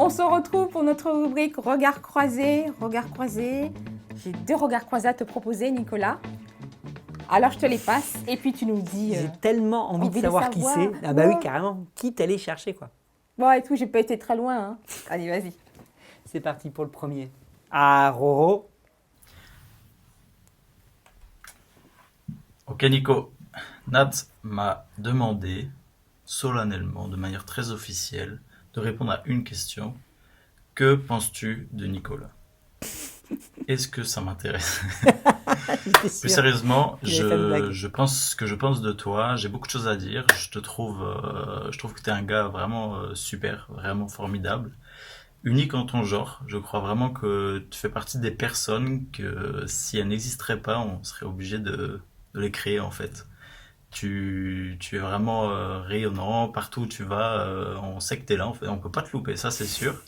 On se retrouve pour notre rubrique Regard croisé. Regard croisé. J'ai 2 regards croisés à te proposer, Nicolas. Alors, je te les passe et puis tu nous dis... J'ai tellement envie de savoir qui c'est. Ah bah oui, carrément. Qui t'allais chercher, quoi. Bon, et tout, j'ai pas été très loin. Hein. Allez, vas-y. C'est parti pour le premier. Ah, Roro. Ok, Nico. Nat m'a demandé solennellement, de manière très officielle, de répondre à une question. Que penses-tu de Nicolas? Est-ce que ça m'intéresse? Plus sérieusement, je pense ce que je pense de toi. J'ai beaucoup de choses à dire. Je trouve que tu es un gars vraiment super, vraiment formidable, unique en ton genre. Je crois vraiment que tu fais partie des personnes que si elles n'existeraient pas, on serait obligé de les créer en fait. Tu es vraiment rayonnant. Partout où tu vas, on sait que tu es là. En fait. On peut pas te louper, ça c'est sûr.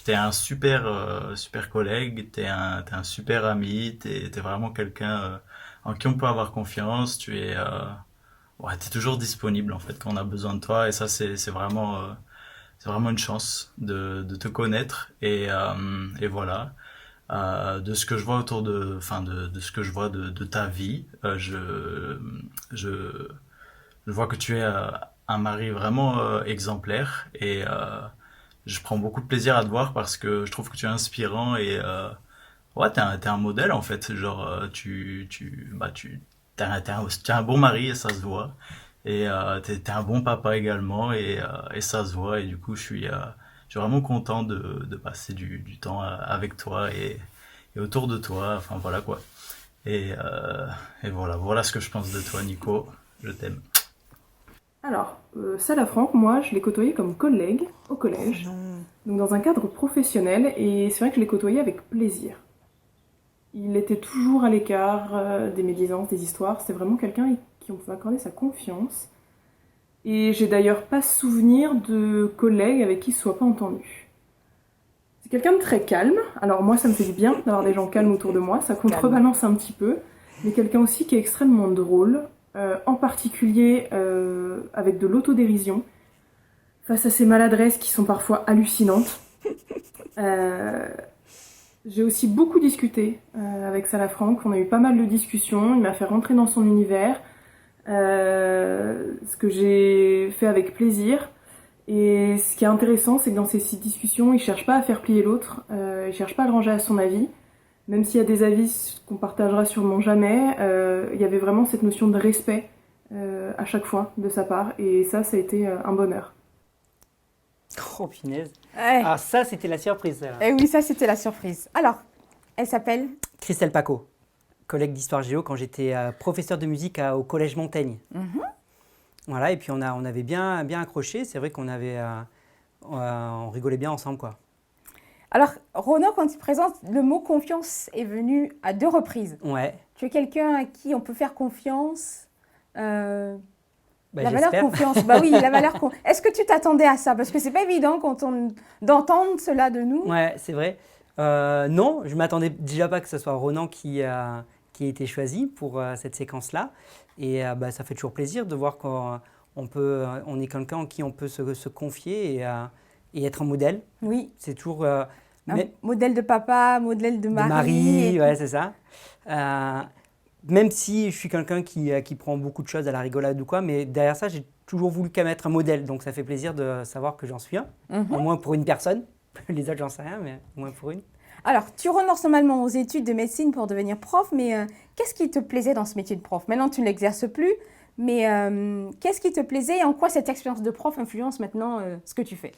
T'es un super collègue, t'es un super ami, t'es vraiment quelqu'un en qui on peut avoir confiance. T'es toujours disponible en fait quand on a besoin de toi et ça c'est vraiment une chance de te connaître et voilà. De ce que je vois de ce que je vois de ta vie, je vois que tu es un mari vraiment exemplaire et je prends beaucoup de plaisir à te voir parce que je trouve que tu es inspirant et ouais, t'es un modèle en fait. Genre, t'es un bon mari et ça se voit. Et t'es un bon papa également et ça se voit. Et du coup, je suis vraiment content de passer du temps avec toi et autour de toi. Enfin, voilà quoi. Et voilà ce que je pense de toi, Nico. Je t'aime. Alors, Salafranc, moi, je l'ai côtoyé comme collègue au collège, donc dans un cadre professionnel, et c'est vrai que je l'ai côtoyé avec plaisir. Il était toujours à l'écart des médisances, des histoires, c'était vraiment quelqu'un à qui on pouvait accorder sa confiance. Et j'ai d'ailleurs pas souvenir de collègues avec qui il ne soit pas entendu. C'est quelqu'un de très calme, alors moi ça me fait du bien d'avoir des gens calmes autour de moi, ça contrebalance un petit peu, mais quelqu'un aussi qui est extrêmement drôle, en particulier avec de l'autodérision, face à ces maladresses qui sont parfois hallucinantes. J'ai aussi beaucoup discuté avec Salafranc, on a eu pas mal de discussions, il m'a fait rentrer dans son univers, ce que j'ai fait avec plaisir. Et ce qui est intéressant, c'est que dans ces discussions, il cherche pas à faire plier l'autre, il cherche pas à le ranger à son avis. Même s'il y a des avis qu'on partagera sûrement jamais, il y avait vraiment cette notion de respect à chaque fois de sa part. Et ça a été un bonheur. Oh, punaise. Ouais. Ah, ça, c'était la surprise. Ça. Eh oui, ça, c'était la surprise. Alors, elle s'appelle Christelle Paco, collègue d'histoire géo quand j'étais professeur de musique au Collège Montaigne. Voilà, et puis on avait bien accroché. C'est vrai on rigolait bien ensemble, quoi. Alors, Renaud, quand il présente, le mot confiance est venu à 2 reprises. Ouais. Tu es quelqu'un à qui on peut faire confiance. La valeur j'espère. confiance, bah oui, la valeur confiance. Est-ce que tu t'attendais à ça? Parce que c'est pas évident d'entendre cela de nous. Ouais, c'est vrai. Non, je m'attendais déjà pas que ce soit Ronan qui ait été choisi pour cette séquence-là. Et ça fait toujours plaisir de voir qu'on est quelqu'un en qui on peut se confier et être un modèle. Oui. C'est toujours... modèle de papa, modèle de mari. Ouais, c'est ça. Même si je suis quelqu'un qui prend beaucoup de choses à la rigolade ou quoi, mais derrière ça, j'ai toujours voulu quand même être un modèle. Donc ça fait plaisir de savoir que j'en suis un, au moins pour une personne. Les autres, j'en sais rien, mais au moins pour une. Alors, tu renonces normalement aux études de médecine pour devenir prof, mais qu'est-ce qui te plaisait dans ce métier de prof? Maintenant, tu ne l'exerces plus, mais qu'est-ce qui te plaisait et en quoi cette expérience de prof influence maintenant ce que tu fais?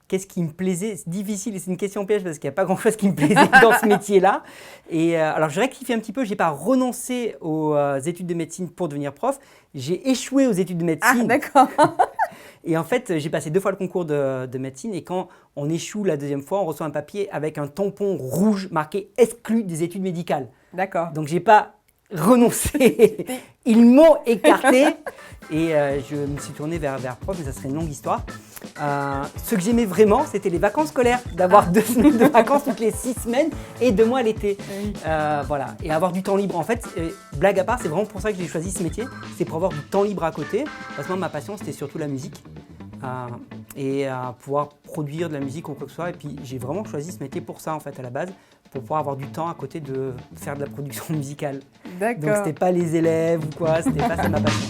Qu'est-ce qui me plaisait? C'est difficile, c'est une question piège parce qu'il n'y a pas grand-chose qui me plaisait dans ce métier-là. Et alors, je rectifie un petit peu, je n'ai pas renoncé aux études de médecine pour devenir prof. J'ai échoué aux études de médecine. Ah, d'accord. Et en fait, j'ai passé 2 fois le concours de médecine et quand on échoue la 2e fois, on reçoit un papier avec un tampon rouge marqué « Exclu des études médicales ». D'accord. Donc, je n'ai pas renoncé. Ils m'ont écarté et je me suis tourné vers prof, mais ça serait une longue histoire. Ce que j'aimais vraiment, c'était les vacances scolaires, d'avoir 2 semaines de vacances toutes les 6 semaines et 2 mois l'été. Oui. Voilà, et avoir du temps libre. En fait, blague à part, c'est vraiment pour ça que j'ai choisi ce métier, c'est pour avoir du temps libre à côté. Parce que moi, ma passion, c'était surtout la musique. et pouvoir produire de la musique ou quoi que ce soit. Et puis j'ai vraiment choisi ce métier pour ça en fait à la base, pour pouvoir avoir du temps à côté de faire de la production musicale. Donc D'accord. c'était pas les élèves ou quoi, c'était pas ça ma passion.